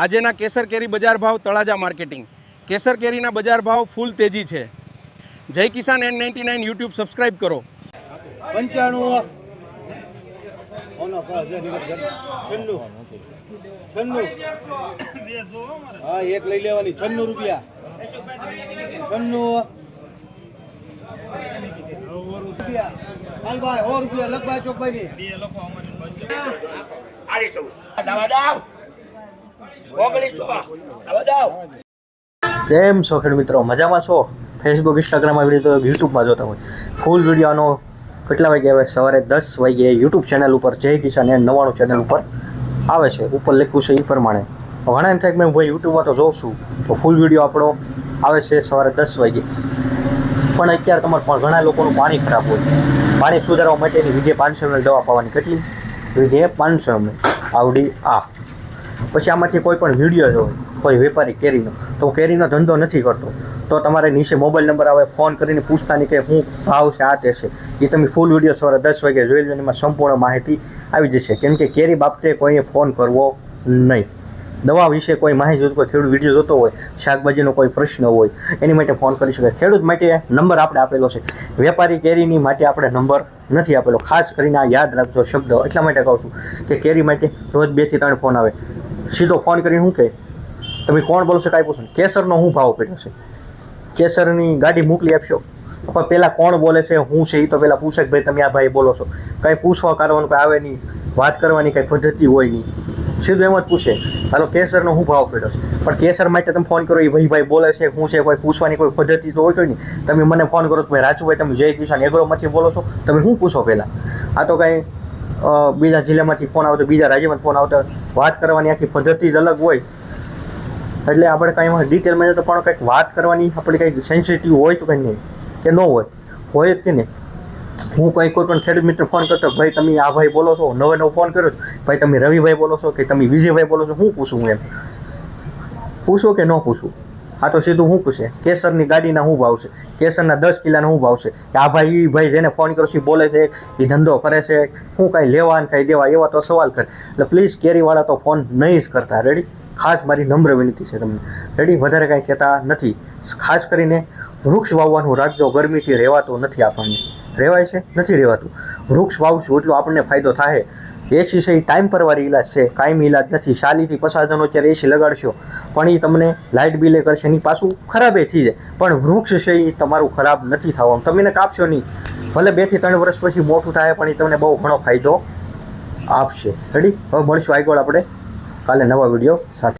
આજના કેસર કેરી બજાર ભાવ તળાજા માર્કેટિંગ। કેસર કેરીના બજાર ભાવ ફૂલ તેજી છે। જય કિસાન N99 યુટ્યુબ સબસ્ક્રાઇબ કરો। 95 હા એક લઈ લેવાની 96 રૂપિયા 96 હાલ ભાઈ 100 રૂપિયા લખભાઈ ચોકભાઈ ની બે લખો અમારી 250 કેમ છો ખેડૂત મિત્રો, મજામાં છો? ફેસબુક ઇન્સ્ટાગ્રામમાં વિડીયો તો યુટ્યુબમાં જોતા હોય ફૂલ વિડીયોનો કેટલા વાગે આવે? સવારે 10 વાગે યુટ્યુબ ચેનલ ઉપર જય કિસાન N99 ચેનલ ઉપર આવે છે। ઉપર લખ્યું છે એ પ્રમાણે ઘણા એમ થાય કે મેં ભાઈ યુટ્યુબમાં તો જોઉં છું તો ફૂલ વિડીયો આપણો આવે છે સવારે 10 વાગે। પણ અત્યારે તમારે ઘણા લોકોનું પાણી ખરાબ હોય, પાણી સુધારવા માટેની વીઘે 500 ml દવા પાવાની। કેટલી? વીઘે 500 ml આવડી આ। પછી આમાંથી કોઈ પણ વિડીયો જો કોઈ વેપારી કેરીનો, તો હું કેરીનો ધંધો નથી કરતો, તો તમારે નીચે મોબાઈલ નંબર આવે, ફોન કરીને પૂછતા નહીં કે શું ભાવ છે, આ તે છે, એ તમે ફૂલ વિડીયો સવારે 10 વાગે જોઈ લો, એમાં સંપૂર્ણ માહિતી આવી જશે। કેમ કે કેરી બાબતે કોઈએ ફોન કરવો નહીં। દવા વિશે કોઈ માહિતી કોઈ ખેડૂત વિડીયો જોતો હોય, શાકભાજીનો કોઈ પ્રશ્ન હોય, એની માટે ફોન કરી શકે। ખેડૂત માટે નંબર આપણે આપેલો છે, વેપારી કેરીની માટે આપણે નંબર નથી આપેલો। ખાસ કરીને આ યાદ રાખજો શબ્દ, એટલા માટે કહું છું કે કેરી માટે રોજ 2 થી 3 ફોન આવે। સીધો ફોન કરીને શું કહે, તમે કોણ બોલશો કાંઈ પૂછો, કેસરનો શું ભાવ પડ્યો છે, કેસરની ગાડી મોકલી આપશો, પણ પહેલાં કોણ બોલે છે, શું છે, એ તો પહેલાં પૂછે કે ભાઈ તમે આ ભાઈ બોલો છો। કાંઈ પૂછવા કરવાનું કંઈ આવે નહીં, વાત કરવાની કાંઈ પદ્ધતિ હોય નહીં, સીધું એમ જ પૂછે હાલો કેસરનો શું ભાવ પડ્યો છે। પણ કેસર માટે તમે ફોન કરો, એ ભાઈ બોલે છે શું છે, કોઈ પૂછવાની કોઈ પદ્ધતિ તો હોય કોઈ નહીં। તમે મને ફોન કરો તો ભાઈ રાજુભાઈ તમે જય કિસાન એગ્રોમાંથી બોલો છો, તમે શું પૂછો પહેલાં? આ તો કાંઈ બીજા જિલ્લામાંથી ફોન આવતો, બીજા રાજ્યમાંથી ફોન આવતો, વાત કરવાની આખી પદ્ધતિ જ અલગ હોય। એટલે આપણે કાંઈ ડિટેલમાં જતો પણ કંઈક વાત કરવાની આપણી કંઈક સેન્સિટિવ હોય તો કંઈ નહીં કે ન હોય જ કે નહીં। હું કોઈ પણ ખેડૂત મિત્ર ફોન કરતો, ભાઈ તમે આ ભાઈ બોલો છો, નવો ફોન કર્યો, ભાઈ તમે રવિભાઈ બોલો છો કે તમે વિજયભાઈ બોલો છો, શું પૂછું હું? એમ પૂછું કે ન પૂછું? આ તો સીધું શું પૂછે, કેસરની ગાડીના શું ભાવ છે, કેસરના 10 કિલોના શું ભાવ છે, કે આ ભાઈ જેને ફોન કરો છો એ બોલે છે, એ ધંધો કરે છે, શું કાંઈ લેવા ને કાંઈ દેવા, એવા તો સવાલ કરે। એટલે પ્લીઝ કેરીવાળા તો ફોન નહીં જ કરતા, રેડી? ખાસ મારી નમ્ર વિનંતી છે તમને, રેડી? વધારે કાંઈ કહેતા નથી। ખાસ કરીને વૃક્ષ વાવવાનું રાખજો, ગરમીથી રહેવાતું નથી આપણને, રહેવાય છે નથી રહેવાતું। વૃક્ષ વાવશું એટલો આપણને ફાયદો થાય। એસી છે એ ટાઈમ પરવાળી ઇલાજ છે, કાયમી ઇલાજ નથી। 40 થી 50 હજારનો અત્યારે એસી લગાડશો પણ એ તમને લાઇટ બિલે કરશે, એની પાછું ખરાબે થઈ જાય। પણ વૃક્ષ છે એ તમારું ખરાબ નથી થવાનું, તમે એને કાપશો નહીં, ભલે 2 થી 3 વર્ષ પછી મોટું થાય પણ એ તમને બહુ ઘણો ફાયદો આપશે, રેડી? હવે મળશું આગળ આપણે કાલે નવા વિડીયો સાથે।